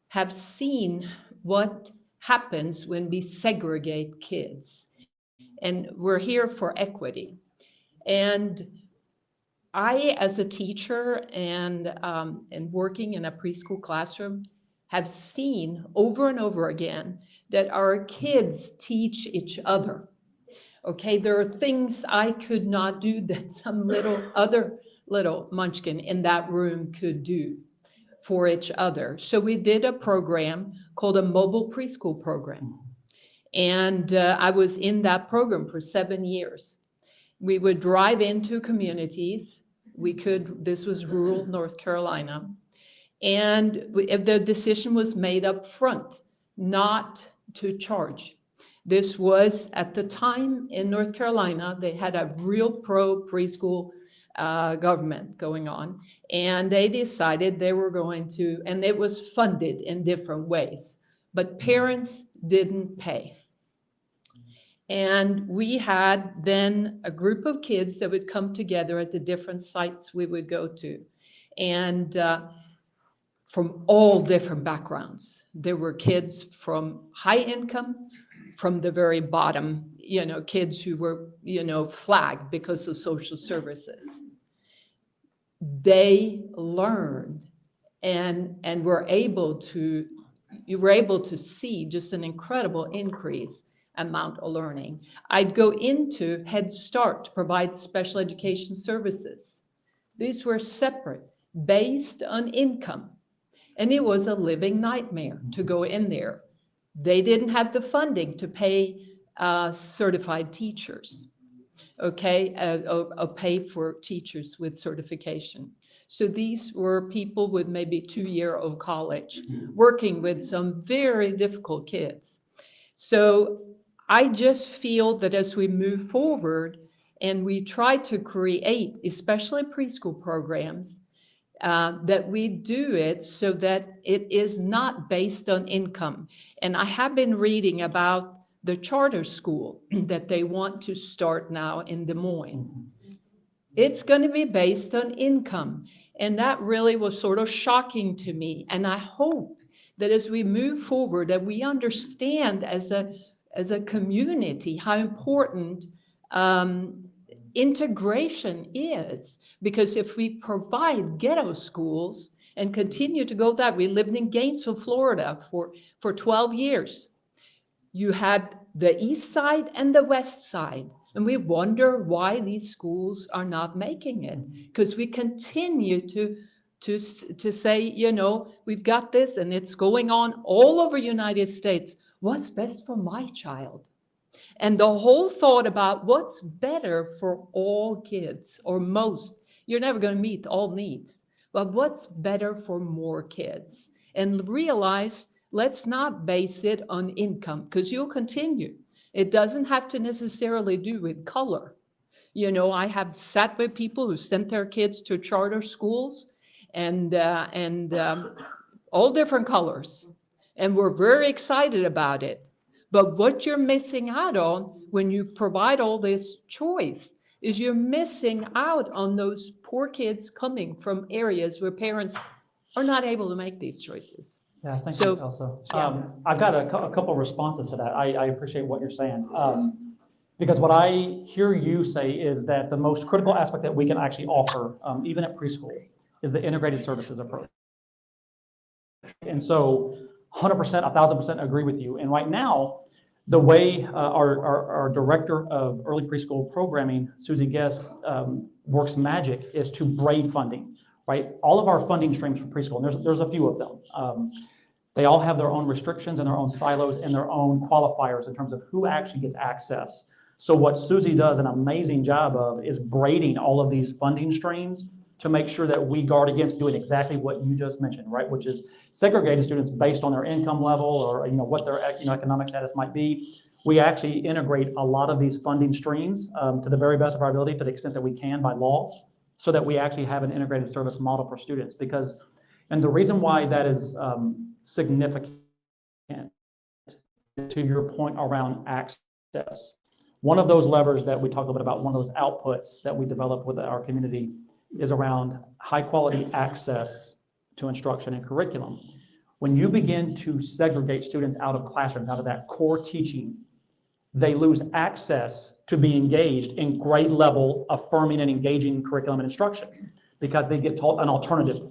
have seen what happens when we segregate kids. And we're here for equity. And I, as a teacher and working in a preschool classroom, have seen over and over again that our kids teach each other. Okay, there are things I could not do that some other little munchkin in that room could do for each other. So we did a program called a mobile preschool program. And I was in that program for 7 years. We would drive into communities. This was rural North Carolina. And the decision was made up front not to charge. This was, at the time in North Carolina, they had a real pro-preschool government going on. And they decided they were going to, and it was funded in different ways, but parents didn't pay. And we had then a group of kids that would come together at the different sites we would go to. And from all different backgrounds. There were kids from high income, from the very bottom, kids who were, flagged because of social services. They learned and were able to see just an incredible increase amount of learning. I'd go into Head Start to provide special education services. These were separate, based on income. And it was a living nightmare to go in there. They didn't have the funding to pay certified teachers, okay, pay for teachers with certification. So these were people with maybe 2 years of college working with some very difficult kids. So I just feel that as we move forward and we try to create, especially preschool programs, that we do it so that it is not based on income. And I have been reading about the charter school that they want to start now in Des Moines. It's going to be based on income. And that really was sort of shocking to me. And I hope that as we move forward, that we understand as a community how important integration is. Because if we provide ghetto schools and continue to go that, we lived in Gainesville, Florida for 12 years. You had the east side and the west side. And we wonder why these schools are not making it. Because we continue to say, we've got this and it's going on all over the United States. What's best for my child? And the whole thought about what's better for all kids, or most, you're never going to meet all needs, but what's better for more kids? And realize, let's not base it on income, because you'll continue. It doesn't have to necessarily do with color. You know, I have sat with people who sent their kids to charter schools and all different colors. And we're very excited about it. But what you're missing out on when you provide all this choice is you're missing out on those poor kids coming from areas where parents are not able to make these choices. Yeah, thank So, you, Elsa. yeah. I've got a couple responses to that. I appreciate what you're saying. Because what I hear you say is that the most critical aspect that we can actually offer, even at preschool, is the integrated services approach. And so 100%, 1,000% agree with you. And right now, the way our director of early preschool programming, Susie Guest, works magic is to braid funding, right? All of our funding streams for preschool, and there's a few of them. They all have their own restrictions and their own silos and their own qualifiers in terms of who actually gets access. So what Susie does an amazing job of is braiding all of these funding streams to make sure that we guard against doing exactly what you just mentioned, right? Which is segregating students based on their income level or what their economic status might be. We actually integrate a lot of these funding streams to the very best of our ability to the extent that we can by law, so that we actually have an integrated service model for students. And the reason why that is significant, to your point around access, one of those levers that we talked a bit about, one of those outputs that we develop with our community is around high quality access to instruction and curriculum. When you begin to segregate students out of classrooms, out of that core teaching, they lose access to be engaged in grade level affirming and engaging curriculum and instruction because they get taught an alternative.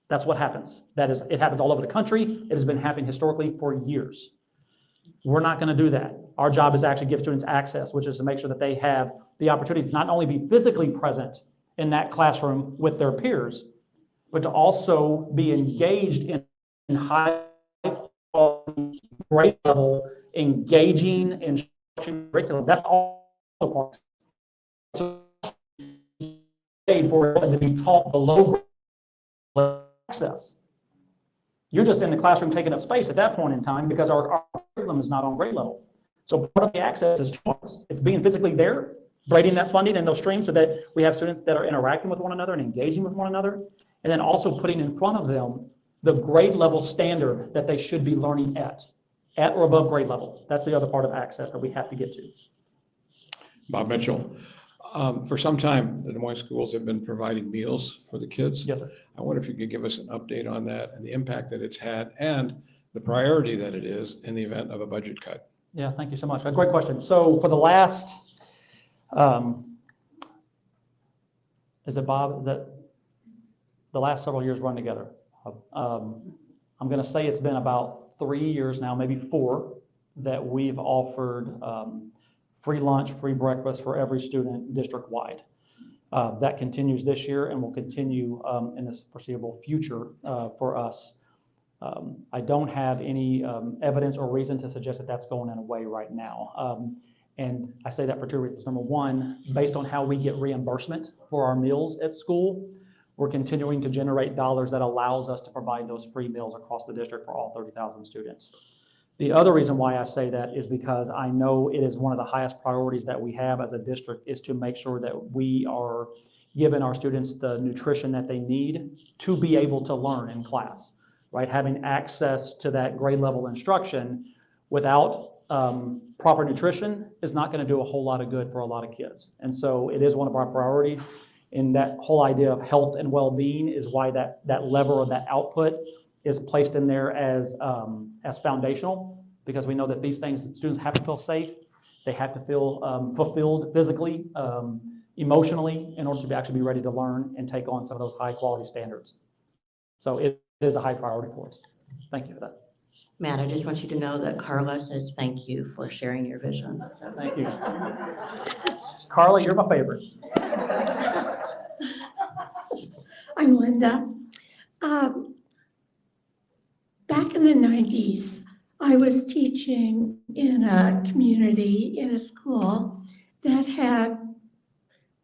That's what happens. It happens all over the country. It has been happening historically for years. We're not going to do that. Our job is to actually give students access, which is to make sure that they have the opportunity to not only be physically present in that classroom with their peers, but to also be engaged in high quality, grade level, engaging instruction curriculum. That's also part. So for it to be taught below access. You're just in the classroom taking up space at that point in time because our curriculum is not on grade level. So part of the access is choice. It's being physically there, braiding that funding in those streams so that we have students that are interacting with one another and engaging with one another, and then also putting in front of them the grade level standard that they should be learning at or above grade level. That's the other part of access that we have to get to. Bob Mitchell. For some time, the Des Moines schools have been providing meals for the kids. Yes, sir. I wonder if you could give us an update on that and the impact that it's had and the priority that it is in the event of a budget cut. Yeah, thank you so much. A great question. So for the last, is it Bob? Is that the last several years run together? I'm going to say it's been about 3 years now, maybe 4, that we've offered free lunch, free breakfast for every student district-wide. That continues this year and will continue in the foreseeable future for us. I don't have any evidence or reason to suggest that that's going away right now. And I say that for 2 reasons. Number one, based on how we get reimbursement for our meals at school, we're continuing to generate dollars that allows us to provide those free meals across the district for all 30,000 students. The other reason why I say that is because I know it is one of the highest priorities that we have as a district is to make sure that we are giving our students the nutrition that they need to be able to learn in class, right? Having access to that grade level instruction without proper nutrition is not going to do a whole lot of good for a lot of kids. And so it is one of our priorities. And that whole idea of health and well-being is why that lever or that output is placed in there as foundational, because we know that these things, students have to feel safe, they have to feel fulfilled physically, emotionally, in order to actually be ready to learn and take on some of those high quality standards. So it is a high priority for us. Thank you for that. Matt, I just want you to know that Carla says thank you for sharing your vision. So. Thank you. Carla, you're my favorite. I'm Linda. Back in the 90s, I was teaching in a community, in a school that had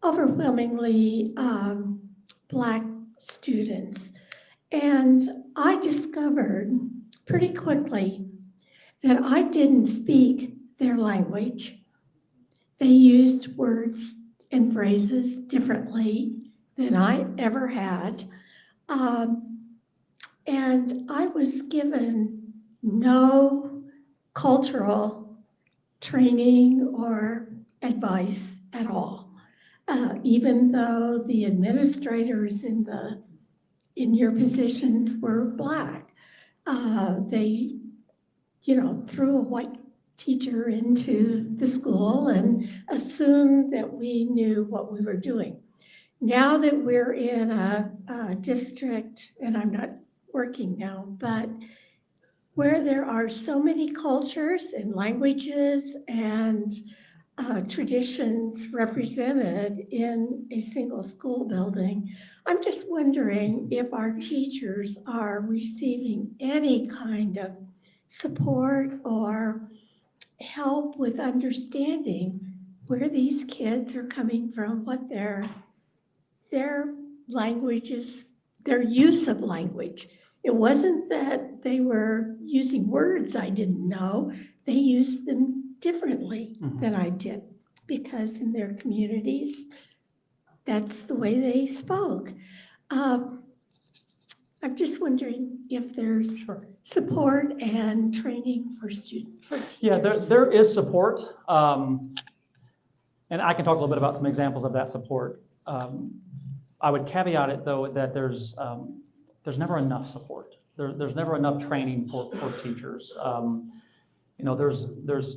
overwhelmingly Black students. And I discovered pretty quickly that I didn't speak their language. They used words and phrases differently than I ever had. And I was given no cultural training or advice at all. Even though the administrators in your positions were Black, they, threw a white teacher into the school and assumed that we knew what we were doing. Now that we're in a district, and I'm not working now, but where there are so many cultures and languages and traditions represented in a single school building, I'm just wondering if our teachers are receiving any kind of support or help with understanding where these kids are coming from, what their language is, their use of language. It wasn't that they were using words I didn't know. They used them differently than I did, because in their communities, that's the way they spoke. I'm just wondering if there's support and training for teachers. Yeah, there is support. And I can talk a little bit about some examples of that support. I would caveat it, though, that there's never enough support. There's never enough training for teachers. There's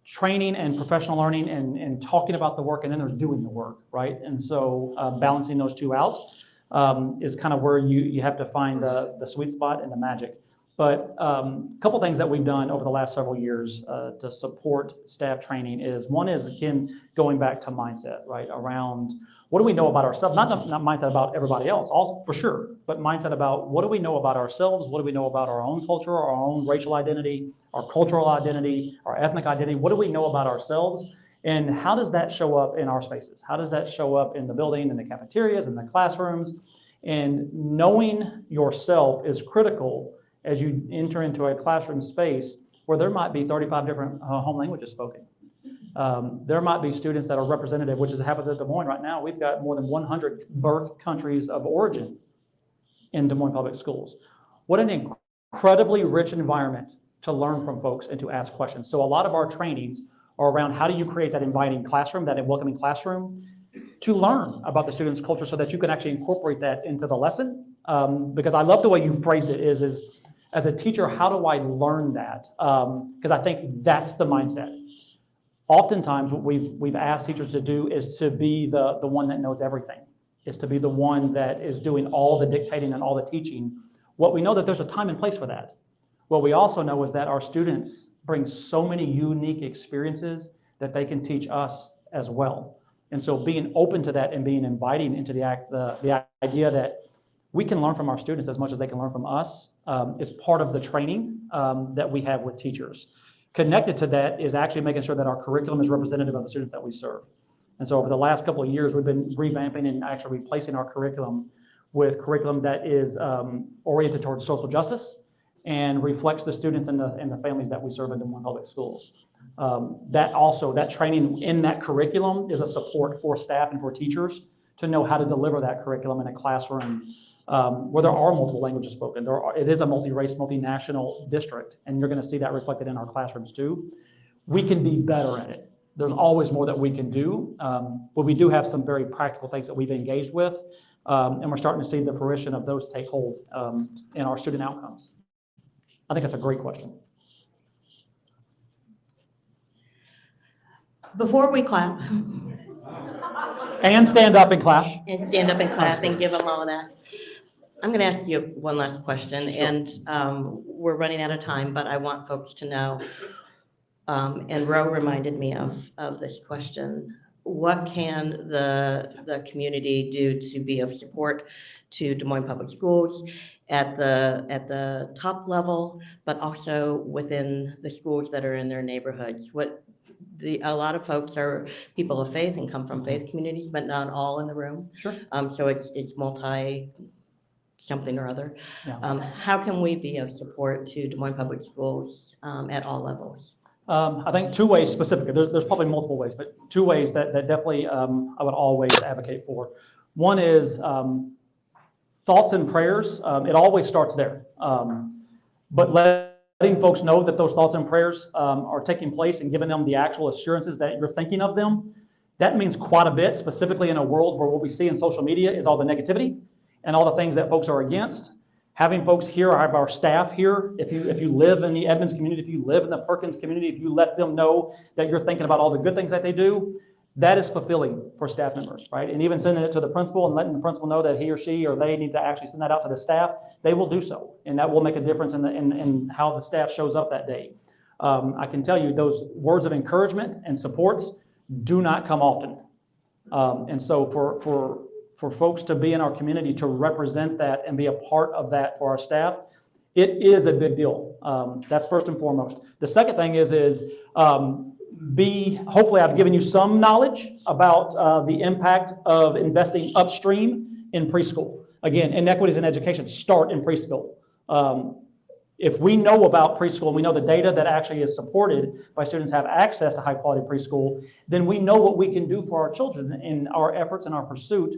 training and professional learning and talking about the work, and then there's doing the work, right? And so balancing those two out is kind of where you have to find the sweet spot and the magic. But a couple things that we've done over the last several years to support staff training is, one is, again, going back to mindset, right? Around what do we know about ourselves? Not mindset about everybody else, also for sure, but mindset about what do we know about ourselves? What do we know about our own culture, our own racial identity, our cultural identity, our ethnic identity? What do we know about ourselves? And how does that show up in our spaces? How does that show up in the building, in the cafeterias, in the classrooms? And knowing yourself is critical as you enter into a classroom space where there might be 35 different home languages spoken. There might be students that are representative, which happens at Des Moines right now. We've got more than 100 birth countries of origin in Des Moines Public Schools. What an incredibly rich environment to learn from folks and to ask questions. So a lot of our trainings are around how do you create that inviting classroom, that welcoming classroom, to learn about the student's culture so that you can actually incorporate that into the lesson. Because I love the way you phrased it is as a teacher, how do I learn that? Because I think that's the mindset. Oftentimes what we've asked teachers to do is to be the one that knows everything, is to be the one that is doing all the dictating and all the teaching. What we know that there's a time and place for that. What we also know is that our students bring so many unique experiences that they can teach us as well. And so being open to that and being inviting into the idea that we can learn from our students as much as they can learn from us is part of the training that we have with teachers. Connected to that is actually making sure that our curriculum is representative of the students that we serve. And so over the last couple of years, we've been revamping and actually replacing our curriculum with curriculum that is oriented towards social justice and reflects the students and the families that we serve in Des Moines Public Schools. That training in that curriculum is a support for staff and for teachers to know how to deliver that curriculum in a classroom where there are multiple languages spoken. It is a multi-race, multinational district, and you're going to see that reflected in our classrooms too. We can be better at it. There's always more that we can do, but we do have some very practical things that we've engaged with, and we're starting to see the fruition of those take hold in our student outcomes. I think that's a great question. Before we clap. And stand up and clap. And stand up and clap and give them all of that. I'm going to ask you one last question, Sure. and we're running out of time, but I want folks to know, and Ro reminded me of this question. What can the community do to be of support to Des Moines Public Schools at the top level, but also within the schools that are in their neighborhoods? A lot of folks are people of faith and come from faith communities, but not all in the room. Sure. So it's multi something or other. Yeah. How can we be of support to Des Moines Public Schools at all levels? I think two ways specifically. There's probably multiple ways, but two ways that definitely I would always advocate for. One is thoughts and prayers. It always starts there. But letting folks know that those thoughts and prayers are taking place and giving them the actual assurances that you're thinking of them, that means quite a bit, specifically in a world where what we see in social media is all the negativity and all the things that folks are against. Having folks here, I have our staff here. If you live in the Edmonds community, if you live in the Perkins community, if you let them know that you're thinking about all the good things that they do, that is fulfilling for staff members, right? And even sending it to the principal and letting the principal know that he or she or they need to actually send that out to the staff, they will do so. And that will make a difference in how the staff shows up that day. I can tell you those words of encouragement and supports do not come often. And so for folks to be in our community, to represent that and be a part of that for our staff, it is a big deal. That's first and foremost. The second thing is hopefully I've given you some knowledge about the impact of investing upstream in preschool. Again, inequities in education start in preschool. If we know about preschool and we know the data that actually is supported by students have access to high quality preschool, then we know what we can do for our children in our efforts and our pursuit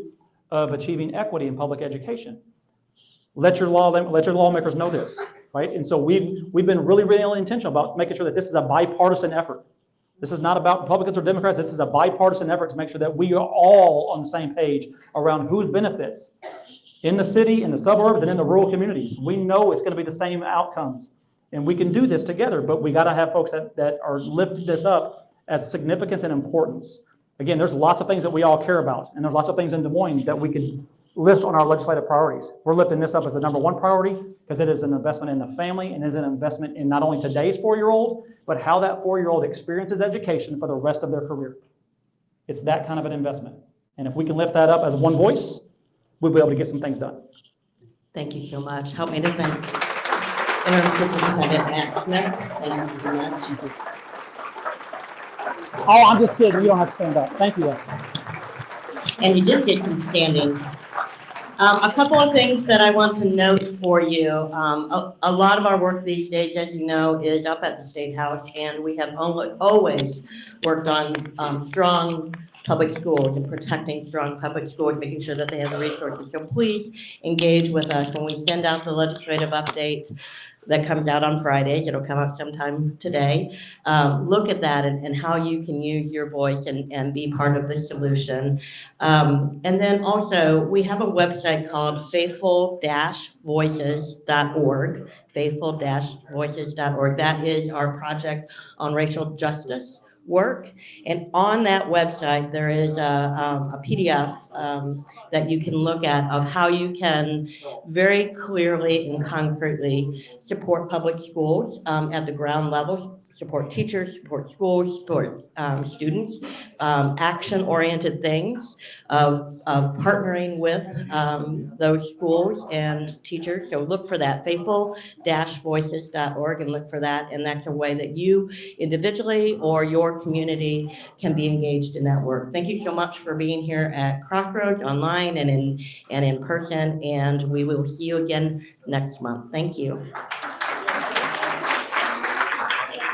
of achieving equity in public education. Let your lawmakers know this, right? And so we've been really, really intentional about making sure that this is a bipartisan effort. This is not about Republicans or Democrats. This is a bipartisan effort to make sure that we are all on the same page around whose benefits in the city, in the suburbs, and in the rural communities. We know it's going to be the same outcomes, and we can do this together, but we got to have folks that are lifting this up as significance and importance. Again, there's lots of things that we all care about, and there's lots of things in Des Moines that we could list on our legislative priorities. We're lifting this up as the #1 priority because it is an investment in the family and is an investment in not only today's 4-year-old, but how that 4-year-old experiences education for the rest of their career. It's that kind of an investment. And if we can lift that up as one voice, we'll be able to get some things done. Thank you so much. Help me to thank Interim Superintendent Matt Smith. Thank you very much. Oh, I'm just kidding. You don't have to stand up. Thank you. And you did get some standing. A couple of things that I want to note for you. A lot of our work these days, as you know, is up at the State House, and we have always worked on strong public schools and protecting strong public schools, making sure that they have the resources. So please engage with us when we send out the legislative update that comes out on Fridays. It'll come out sometime today. Look at that and how you can use your voice and be part of the solution. And then also, we have a website called faithful-voices.org, faithful-voices.org. That is our project on racial justice work. And on that website, there is a PDF that you can look at of how you can very clearly and concretely support public schools at the ground level, support teachers, support schools, support students, action-oriented things of partnering with those schools and teachers. So look for that, faithful-voices.org, and look for that. And that's a way that you individually or your community can be engaged in that work. Thank you so much for being here at Crossroads, online and in person. And we will see you again next month. Thank you.